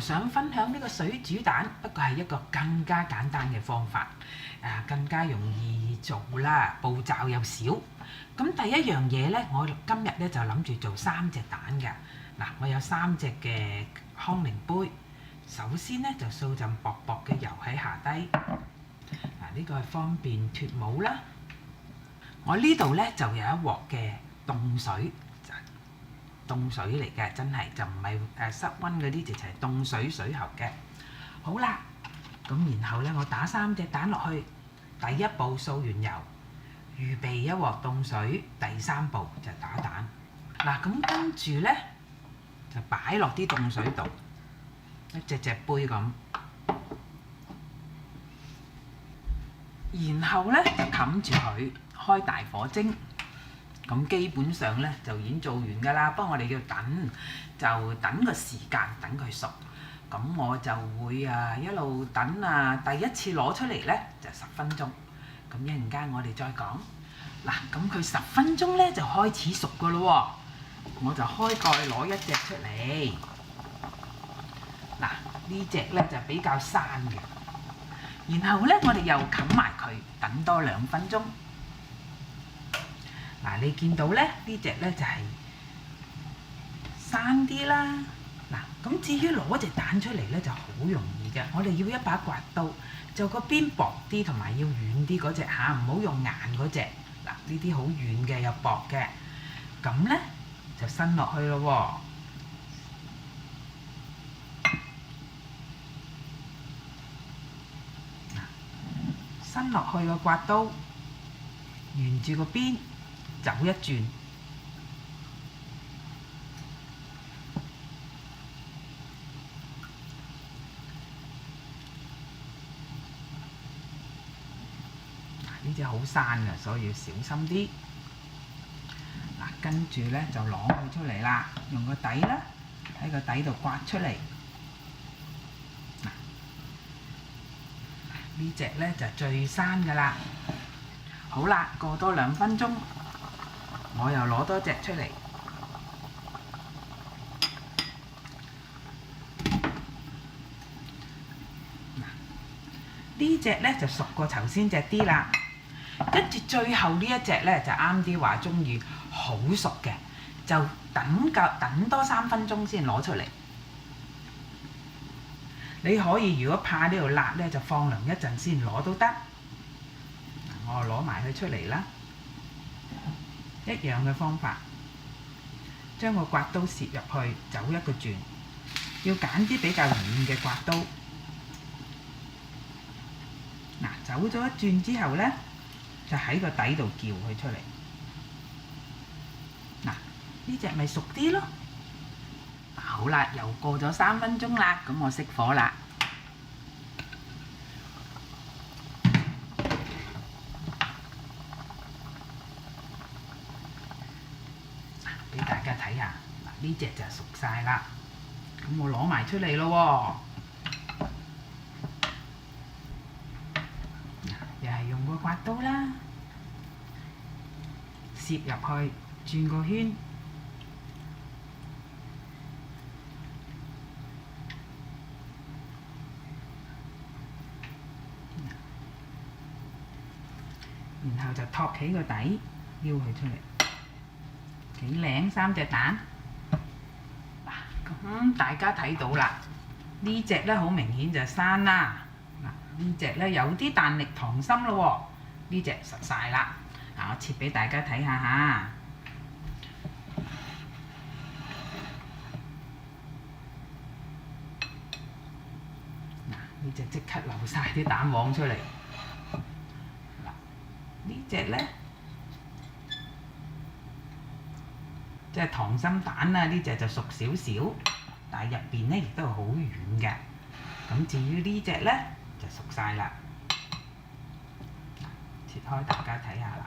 想分享呢個水煮蛋，不過係一個更加簡單嘅方法，更加容易做啦，步驟又少。咁第一樣嘢咧，我今日咧就諗住做3隻蛋嘅。嗱，我有3隻嘅康寧杯，首先咧就掃浸薄薄嘅油喺下低。呢個係方便脫模啦。我呢度咧就有一鑊嘅凍水。凍水嚟嘅，真係就唔係室溫嗰啲，直情係凍水水喉嘅。好啦，咁然後咧，我打3隻蛋落去。第一步掃完油，預備一鑊凍水。第3步就打蛋。嗱，咁跟住咧就擺落啲凍水度，一隻杯咁。然後咧就冚住佢，開大火蒸。咁基本上咧就已經做完㗎啦，不過我哋要等，就等個時間等佢熟。咁我就會一路等第一次攞出嚟咧就10分鐘。咁一陣間我哋再講。嗱，咁佢10分鐘咧就開始熟㗎咯喎，我就開蓋攞一隻出嚟。嗱，呢隻咧就比較生嘅。然後咧我哋又冚埋佢，等多2分鐘。嗱，你見到咧呢隻咧就係生啲啦。嗱，咁至於攞隻蛋出嚟咧就好容易嘅，我哋要一把刮刀，就個邊薄啲同埋要軟啲嗰隻嚇，唔好用硬嗰隻。嗱，呢啲好軟嘅又薄嘅，咁咧就伸落去咯喎。伸落去個刮刀，沿住個邊走一轉，呢隻好生嘅，所以要小心啲。嗱，跟住咧就攞佢出嚟啦，用個底啦，喺個底度刮出嚟。嗱，呢隻咧就最生㗎啦。好啦，過多2分鐘。我又攞多隻出嚟。呢隻咧就熟過頭先隻啲啦。跟住最後呢一隻咧就啱啲話中意好熟嘅，就等多3分鐘先攞出嚟。你可以如果怕呢度辣咧，就放涼一陣先攞都得。我攞埋佢出嚟啦。一樣嘅方法，將個刮刀攝入去，走一個轉，要揀啲比較軟嘅刮刀。嗱，走咗一轉之後咧，就喺個底度撬佢出嚟。嗱，呢隻咪熟啲咯。好啦，又過咗3分鐘啦，咁我熄火啦。俾大家睇下，嗱，呢隻就熟晒啦。咁我攞埋出嚟咯喎，又係用個刮刀啦，攝入去，轉個圈。然後就托起個底，撩佢出嚟。幾靚3隻蛋。嗱，咁大家睇到啦，呢隻咧好明顯就係生啦。嗱，呢隻咧有啲彈力溏心咯喎，呢隻實晒啦。嗱，我切俾大家睇下嚇。嗱，呢隻即刻流晒啲蛋黃出嚟。嗱，呢隻咧即係溏心蛋啦，呢隻就熟少少，但係入邊咧亦都係好軟嘅。咁至於呢隻咧就熟晒啦。切開大家睇下啦。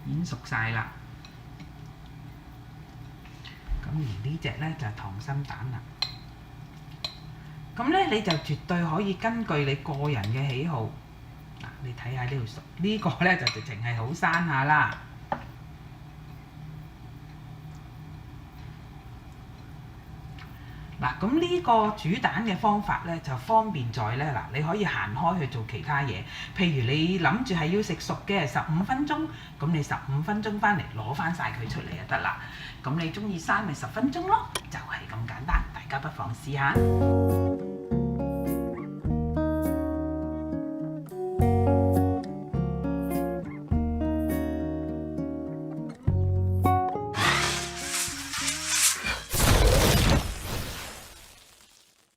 已經熟晒啦。咁而呢隻咧就係溏心蛋啦。咁咧你就絕對可以根據你個人嘅喜好。嗱，你睇下呢條熟，呢個咧就直情係好生下啦。嗱，咁呢個煮蛋嘅方法咧就方便在咧嗱，你可以行開去做其他嘢，譬如你諗住係要食熟嘅15分鐘，咁你15分鐘翻嚟攞翻晒佢出嚟就得啦。咁你中意生咪10分鐘咯，就係咁簡單，大家不妨試下。